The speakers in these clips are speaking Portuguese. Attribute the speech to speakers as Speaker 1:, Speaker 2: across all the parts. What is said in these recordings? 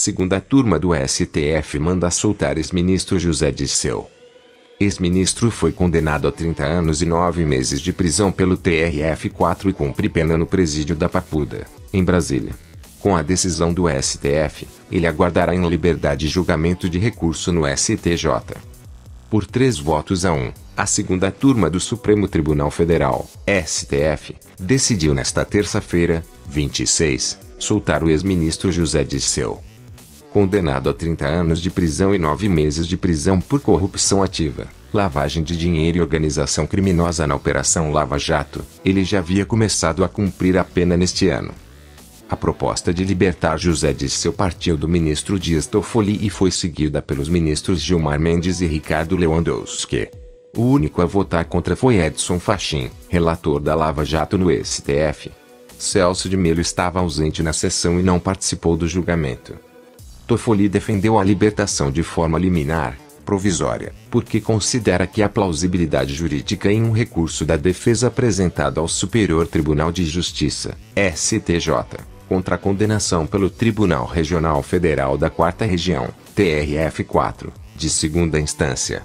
Speaker 1: Segunda turma do STF manda soltar ex-ministro José Dirceu. Ex-ministro foi condenado a 30 anos e 9 meses de prisão pelo TRF4 e cumpre pena no presídio da Papuda, em Brasília. Com a decisão do STF, ele aguardará em liberdade julgamento de recurso no STJ. Por 3 votos a 1, a segunda turma do Supremo Tribunal Federal, STF, decidiu nesta terça-feira, 26, soltar o ex-ministro José Dirceu. Condenado a 30 anos de prisão e 9 meses de prisão por corrupção ativa, lavagem de dinheiro e organização criminosa na Operação Lava Jato, ele já havia começado a cumprir a pena neste ano. A proposta de libertar José Dirceu partiu do ministro Dias Toffoli e foi seguida pelos ministros Gilmar Mendes e Ricardo Lewandowski. O único a votar contra foi Edson Fachin, relator da Lava Jato no STF. Celso de Mello estava ausente na sessão e não participou do julgamento. Toffoli defendeu a libertação de forma liminar, provisória, porque considera que há plausibilidade jurídica em um recurso da defesa apresentado ao Superior Tribunal de Justiça, STJ, contra a condenação pelo Tribunal Regional Federal da 4ª Região, TRF4, de segunda instância.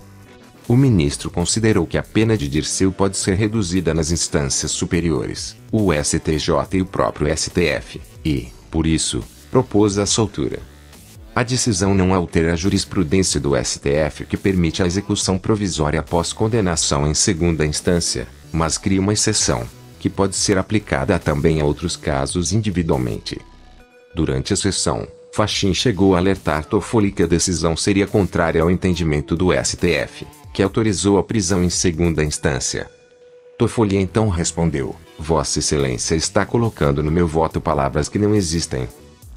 Speaker 1: O ministro considerou que a pena de Dirceu pode ser reduzida nas instâncias superiores, o STJ e o próprio STF, e, por isso, propôs a soltura. A decisão não altera a jurisprudência do STF que permite a execução provisória após condenação em segunda instância, mas cria uma exceção, que pode ser aplicada também a outros casos individualmente. Durante a sessão, Fachin chegou a alertar Toffoli que a decisão seria contrária ao entendimento do STF, que autorizou a prisão em segunda instância. Toffoli então respondeu: Vossa Excelência está colocando no meu voto palavras que não existem.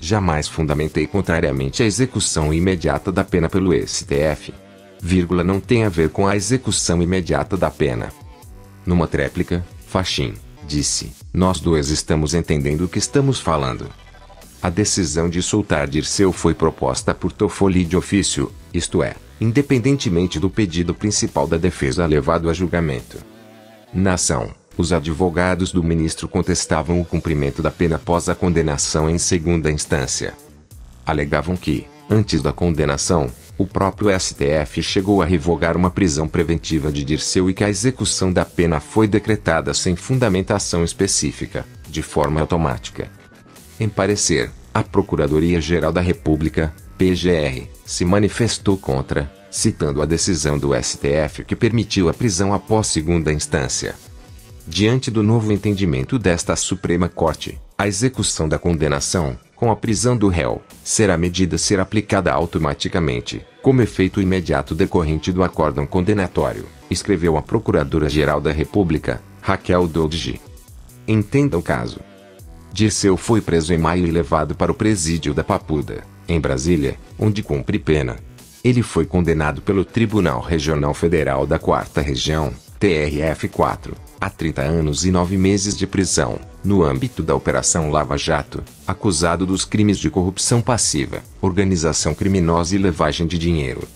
Speaker 1: Jamais fundamentei contrariamente a execução imediata da pena pelo STF. Não tem a ver com a execução imediata da pena. Numa tréplica, Fachin disse: Nós dois estamos entendendo o que estamos falando. A decisão de soltar Dirceu foi proposta por Toffoli de ofício, isto é, independentemente do pedido principal da defesa levado a julgamento. Na ação, os advogados do ministro contestavam o cumprimento da pena após a condenação em segunda instância. Alegavam que, antes da condenação, o próprio STF chegou a revogar uma prisão preventiva de Dirceu e que a execução da pena foi decretada sem fundamentação específica, de forma automática. Em parecer, a Procuradoria-Geral da República, PGR, se manifestou contra, citando a decisão do STF que permitiu a prisão após segunda instância. Diante do novo entendimento desta Suprema Corte, a execução da condenação, com a prisão do réu, será medida ser aplicada automaticamente, como efeito imediato decorrente do acórdão condenatório, escreveu a Procuradora-Geral da República, Raquel Dodge. Entenda o caso. Dirceu foi preso em maio e levado para o presídio da Papuda, em Brasília, onde cumpre pena. Ele foi condenado pelo Tribunal Regional Federal da 4ª Região, TRF4, a 30 anos e 9 meses de prisão, no âmbito da Operação Lava Jato, acusado dos crimes de corrupção passiva, organização criminosa e lavagem de dinheiro.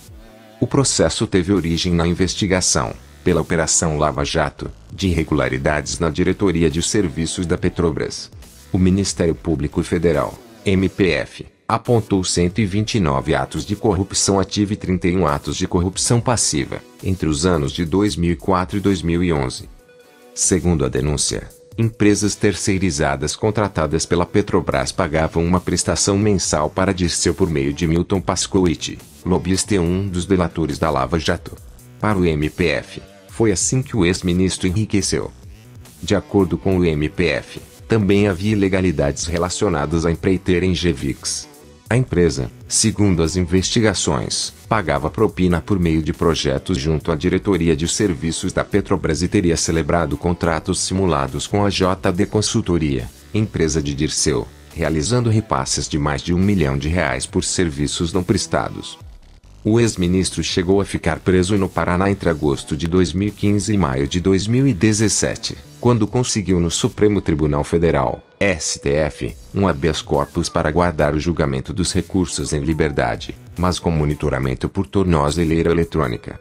Speaker 1: O processo teve origem na investigação, pela Operação Lava Jato, de irregularidades na diretoria de serviços da Petrobras. O Ministério Público Federal, MPF, apontou 129 atos de corrupção ativa e 31 atos de corrupção passiva, entre os anos de 2004 e 2011. Segundo a denúncia, empresas terceirizadas contratadas pela Petrobras pagavam uma prestação mensal para Dirceu por meio de Milton Pascowitch, lobista e um dos delatores da Lava Jato. Para o MPF, foi assim que o ex-ministro enriqueceu. De acordo com o MPF, também havia ilegalidades relacionadas à empreiteira Engevix. A empresa, segundo as investigações, pagava propina por meio de projetos junto à diretoria de serviços da Petrobras e teria celebrado contratos simulados com a JD Consultoria, empresa de Dirceu, realizando repasses de mais de R$ 1 milhão por serviços não prestados. O ex-ministro chegou a ficar preso no Paraná entre agosto de 2015 e maio de 2017, quando conseguiu no Supremo Tribunal Federal, STF, um habeas corpus para aguardar o julgamento dos recursos em liberdade, mas com monitoramento por tornozeleira eletrônica.